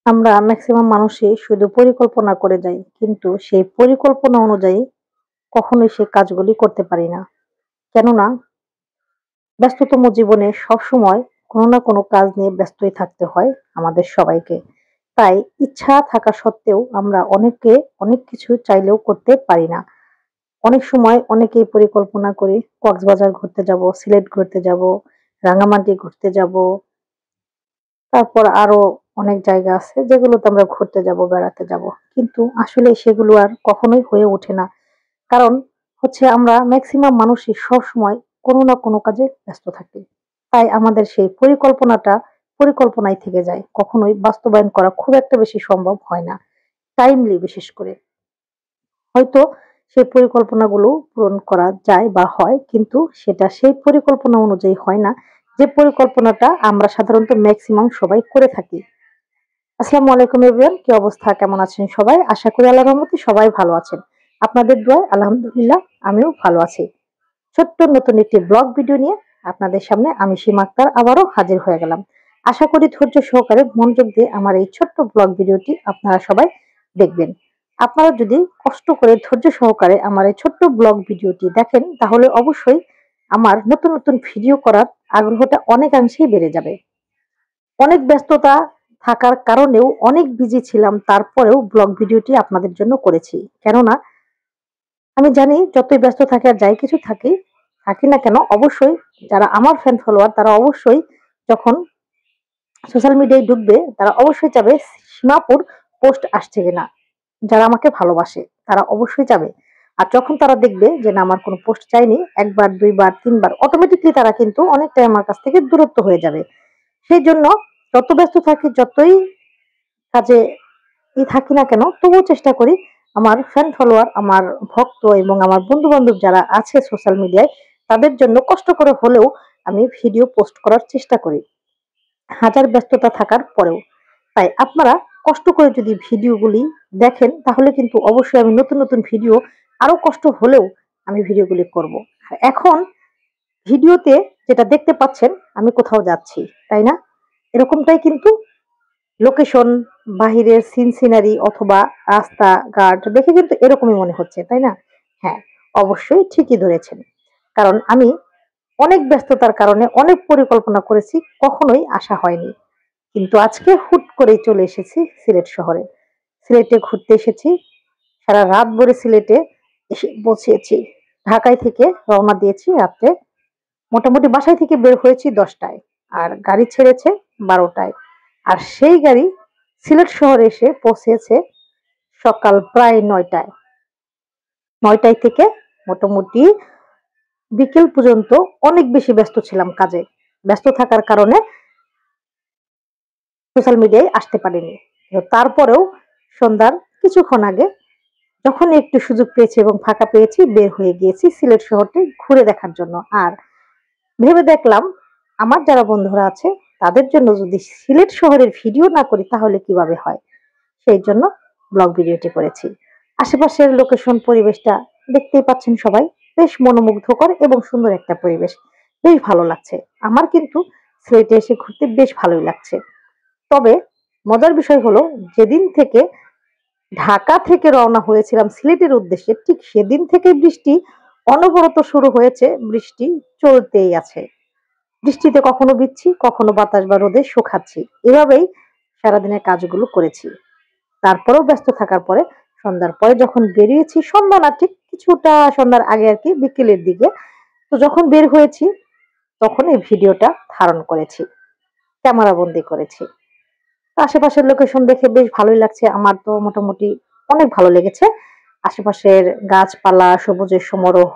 আমরা ম্যাক্সিমাম মানুষই শুধু পরিকল্পনা করে যাই। কিন্তু সেই পরিকল্পনা অনুযায়ী কখনোই সে কাজগুলি করতে পারি না। কেননা ব্যস্ততম জীবনে সবসময় কোনো না কোনো কাজ নিয়ে ব্যস্তই থাকতে হয় আমাদের সবাইকে। তাই ইচ্ছা থাকা সত্ত্বেও আমরা অনেক কিছু চাইলেও করতে পারি না। অনেক সময় অনেকেই পরিকল্পনা করি কক্সবাজার ঘুরতে যাবো, সিলেট ঘুরতে যাবো, রাঙামাটি ঘুরতে যাবো। তারপর আরো অনেক জায়গা আছে যেগুলোতে আমরা ঘুরতে যাবো, বেড়াতে যাবো। কিন্তু আসলে সেগুলো আর কখনোই হয়ে ওঠে না। কারণ হচ্ছে আমরা মেক্সিমাম মানুষই সবসময় কোনো না কোনো কাজে ব্যস্ত থাকি। তাই আমাদের সেই পরিকল্পনাই থেকে যায়। কখনোই বাস্তবায়ন করা খুব একটা বেশি সম্ভব হয় না। টাইমলি বিশেষ করে। হয়তো সেই পরিকল্পনাগুলো পূরণ করা যায় বা হয় কিন্তু সেটা সেই পরিকল্পনা অনুযায়ী হয় না। যে পরিকল্পনাটা আমরা সাধারণত মেক্সিমাম সবাই করে থাকি। আসসালামু আলাইকুম এভরিওয়ান। কি অবস্থা? কেমন আছেন সবাই? আশা করি আল্লাহর রহমতে সবাই ভালো আছেন। আপনাদের দোয়ায় আলহামদুলিল্লাহ আমিও ভালো আছি। ছোট্ট নতুন একটি ব্লগ ভিডিও নিয়ে আপনাদের সামনে আমি সীমা আক্তার আবারও হাজির হয়ে গেলাম। আশা করি ধৈর্য সহকারে মনোযোগ দিয়ে আমার এই ছোট্ট ব্লগ ভিডিওটি আপনারা সবাই দেখবেন। আপনারা যদি কষ্ট করে ধৈর্য সহকারে আমার এই ছোট্ট ব্লগ ভিডিওটি দেখেন তাহলে অবশ্যই আমার নতুন ভিডিও করার আগ্রহটা অনেকাংশেই বেড়ে যাবে। অনেক ব্যস্ততা থাকার কারণেও অনেক বিজি ছিলাম। তারপরেও ব্লগ ভিডিওটি আপনাদের জন্য করেছি। কেননা আমি জানি যতই ব্যস্ত থাকি আর যাই কিছু থাকি না কেন অবশ্যই যারা আমার ফ্যান ফলোয়ার তারা অবশ্যই যখন সোশ্যাল মিডিয়ায় ঢুকবে তারা অবশ্যই চাবে সীমাপুর পোস্ট আসছে কিনা। যারা আমাকে ভালোবাসে তারা অবশ্যই চাবে। আর যখন তারা দেখবে যে না আমার কোনো পোস্ট চায়নি ১ বার, ২ বার, ৩ বার অটোমেটিক্যালি তারা কিন্তু অনেকটাই আমার কাছ থেকে দূরত্ব হয়ে যাবে। সেইজন্য যত ব্যস্ত থাকি, যতই কাজে থাকি না কেন তবুও চেষ্টা করি আমার ফ্যান ফলোয়ার, আমার ভক্ত এবং আমার বন্ধু-বান্ধব যারা আছে সোশ্যাল মিডিয়ায় তাদের জন্য কষ্ট করে হলেও আমি ভিডিও পোস্ট করার চেষ্টা করি। হাজার ব্যস্ততা থাকার পরেও। তাই আপনারা কষ্ট করে যদি ভিডিওগুলি দেখেন তাহলে কিন্তু অবশ্যই আমি নতুন ভিডিও আরো কষ্ট হলেও আমি ভিডিওগুলি করব। আর এখন ভিডিওতে যেটা দেখতে পাচ্ছেন আমি কোথাও যাচ্ছি, তাই না? এরকমটাই কিন্তু লোকেশন, বাহিরের সিনারি অথবা রাস্তাঘাট দেখে কিন্তু এরকমই মনে হচ্ছে, তাই না? হ্যাঁ, অবশ্যই ঠিকই ধরেছেন। কারণ আমি অনেক ব্যস্ততার কারণে অনেক পরিকল্পনা করেছি, কখনোই আসা হয়নি। কিন্তু আজকে হুট করেই চলে এসেছি সিলেট শহরে। সিলেটে ঘুরতে এসেছি। সারা রাত ভরে সিলেটে এসে পৌঁছেছি। ঢাকায় থেকে রওনা দিয়েছি রাত্রে। মোটামুটি বাসায় থেকে বের হয়েছি ১০টায়। আর গাড়ি ছেড়েছে ১২টায়। আর সেই গাড়ি সিলেট শহরে এসে পৌঁছেছে সকাল প্রায় ৯টায়। ৯টায় থেকে মোটামুটি বিকেল পর্যন্ত অনেক বেশি ব্যস্ত ছিলাম কাজে। ব্যস্ত থাকার কারণে সোশ্যাল মিডিয়ায় আসতে পারিনি। তারপরেও সন্ধ্যার কিছুক্ষণ আগে যখনই একটু সুযোগ পেয়েছি এবং ফাঁকা পেয়েছি বের হয়ে গিয়েছি সিলেট শহরটি ঘুরে দেখার জন্য। আর ভেবে দেখলাম আমার যারা বন্ধুরা আছে তাদের জন্য যদি সিলেট শহরের ভিডিও না করি তাহলে কিভাবে হয়? সেই জন্য ব্লগ ভিডিওটি করেছি। আশেপাশের লোকেশন পরিবেশটা দেখতেই পাচ্ছেন সবাই। বেশ মনোমুগ্ধকর এবং সুন্দর একটা পরিবেশ। বেশ ভালো লাগছে। আমার কিন্তু সিলেটে এসে ঘুরতে বেশ ভালোই লাগছে। তবে মজার বিষয় হলো যেদিন থেকে ঢাকা থেকে রওনা হয়েছিলাম সিলেটের উদ্দেশ্যে ঠিক সেদিন থেকেই বৃষ্টি অনবরত শুরু হয়েছে। বৃষ্টি চলতেই আছে। বৃষ্টিতে কখনো ভিজছি, কখনো বাতাস বা রোদে শুকাচ্ছি। এভাবেই সারাদিনের কাজগুলো করেছি। তারপরেও ব্যস্ত থাকার পরে সন্ধ্যার পরে যখন বেরিয়েছি, সন্ধ্যা না ঠিক কিছুটা সন্ধ্যার আগে আরকি বিকেলের দিকে। তো যখন বের হয়েছি তখন এই ভিডিওটা ধারণ করেছি। ক্যামেরা বন্দী করেছি। আশেপাশের লোকেশন দেখে বেশ ভালোই লাগছে। আমার তো মোটামুটি অনেক ভালো লেগেছে। আশেপাশের গাছপালা, সবুজের সমারোহ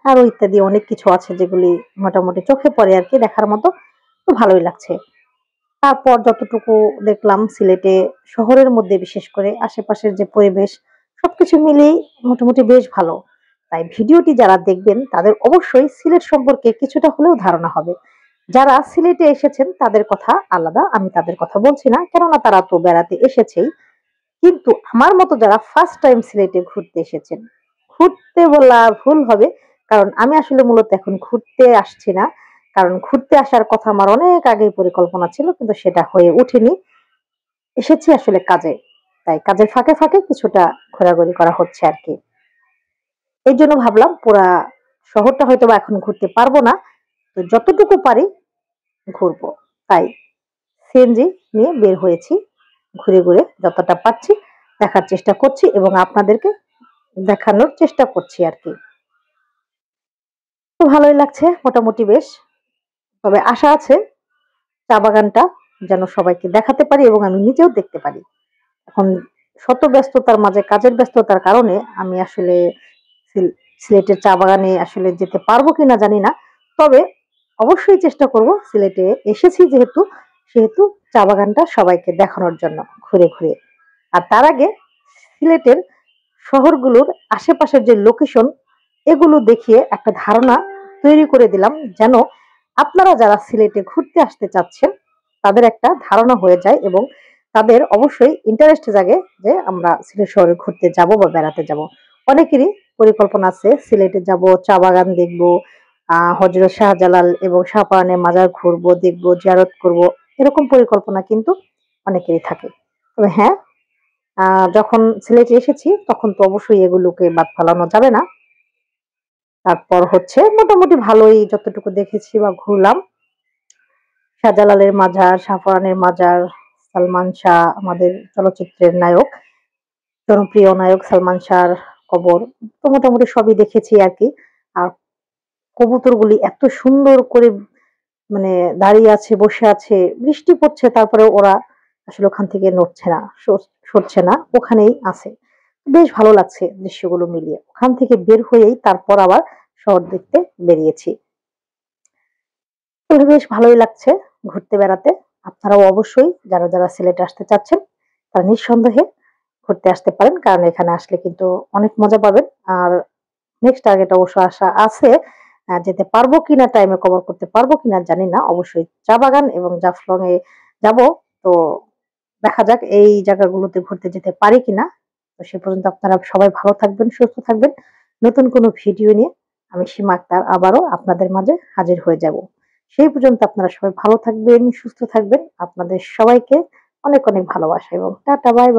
আরো ইত্যাদি অনেক কিছু আছে যেগুলি মোটামুটি চোখে পড়ে আরকি দেখার মতো। তো ভালোই লাগছে। তারপর যতটুকু দেখলাম সিলেটে শহরের মধ্যে বিশেষ করে আশেপাশের যে পরিবেশ সবকিছু মিলিয়েই মোটামুটি বেশ ভালো। তাই ভিডিওটি যারা দেখবেন তাদের অবশ্যই সিলেট সম্পর্কে কিছুটা হলেও ধারণা হবে। যারা সিলেটে এসেছেন তাদের কথা আলাদা। আমি তাদের কথা বলছি না। কেননা তারা তো বেড়াতে এসেছেই। কিন্তু আমার মতো যারা ফার্স্ট টাইম সিলেটে ঘুরতে এসেছেন, ঘুরতে বলা ভুল হবে। কারণ আমি আসলে মূলত এখন ঘুরতে আসছি না। কারণ ঘুরতে আসার কথা আমার অনেক আগেই পরিকল্পনা ছিল কিন্তু সেটা হয়ে ওঠেনি। এসেছি আসলে কাজে। তাই কাজের ফাঁকে, ফাঁকে কিছুটা ঘোরাঘুরি করা হচ্ছে আরকি। এইজন্য ভাবলাম পুরা শহরটা হয়তোবা এখন ঘুরতে পারবো না। তো যতটুকু পারি ঘুরবো। তাই সিএনজি নিয়ে বের হয়েছি। ঘুরে, ঘুরে যতটা পারছি দেখার চেষ্টা করছি এবং আপনাদেরকে দেখানোর চেষ্টা করছি আরকি। তো ভালোই লাগছে মোটামুটি বেশ। তবে আশা আছে চা বাগানটা যেন সবাইকে দেখাতে পারি এবং আমি নিজেও দেখতে পারি। এখন শত ব্যস্ততার মাঝে কাজের ব্যস্ততার কারণে আমি আসলে সিল সিলেটের চা বাগানে আসলে যেতে পারবো কিনা জানি না। তবে অবশ্যই চেষ্টা করব সিলেটে এসেছি সেহেতু চা বাগানটা সবাইকে দেখানোর জন্য ঘুরে, ঘুরে। আর তার আগে সিলেটের শহরগুলোর আশেপাশের যে লোকেশন এগুলো দেখিয়ে একটা ধারণা তৈরি করে দিলাম যেন আপনারা যারা সিলেটে ঘুরতে আসতে চাচ্ছেন তাদের একটা ধারণা হয়ে যায় এবং তাদের অবশ্যই ইন্টারেস্ট জাগে যে আমরা সিলেট শহরে ঘুরতে যাব বা বেড়াতে যাব। অনেকেরই পরিকল্পনা আছে সিলেটে যাব, চা বাগান দেখব, হযরত শাহজালাল এবং শাহপরানের মাজার ঘুরবো, দেখবো, জিয়ারত করব। এরকম পরিকল্পনা কিন্তু অনেকেরই থাকে। তবে হ্যাঁ, আ যখন সিলেটে এসেছি তখন তো অবশ্যই এগুলোকে বাদ ফেলানো যাবে না। তারপর হচ্ছে মোটামুটি ভালোই যতটুকু দেখেছি বা ঘুরলাম। শাহজালালের মাজার, শাহপরানের মাজার, সালমান শাহ আমাদের চলচ্চিত্রের নায়ক, জনপ্রিয় নায়ক সালমান শাহর কবর। তো মোটামুটি সবই দেখেছি আরকি। আর কবুতরগুলি এত সুন্দর করে মানে দাঁড়িয়ে আছে, বসে আছে। বৃষ্টি পড়ছে তারপরেও ওরা আসলে ওখান থেকে নড়ছে না, সরছে না। ওখানেই আছে। বেশ ভালো লাগছে দৃশ্যগুলো মিলিয়ে। ওখান থেকে বের হয়েই তারপর আবার শহর দেখতে বেরিয়েছি। তবে বেশ ভালোই লাগছে ঘুরতে বেড়াতে। আপনারাও অবশ্যই যারা, যারা সিলেটে আসতে চাচ্ছেন তারা নিঃসন্দেহে ঘুরতে আসতে পারেন। কারণ এখানে আসলে কিন্তু অনেক মজা পাবেন। আর নেক্সট টার্গেট অবশ্য আশা আছে। যেতে পারবো কিনা টাইমে কভার করতে পারবো কিনা জানি না। অবশ্যই চা বাগান এবং জাফলং এ যাবো। তো দেখা যাক এই জায়গাগুলোতে ঘুরতে যেতে পারি কিনা। তো সে পর্যন্ত আপনারা সবাই ভালো থাকবেন, সুস্থ থাকবেন। নতুন কোনো ভিডিও নিয়ে আমি সীমা আক্তার আবারও আপনাদের মাঝে হাজির হয়ে যাব। সেই পর্যন্ত আপনারা সবাই ভালো থাকবেন, সুস্থ থাকবেন। আপনাদের সবাইকে অনেক, অনেক ভালোবাসা এবং টাটা বাই, বাই।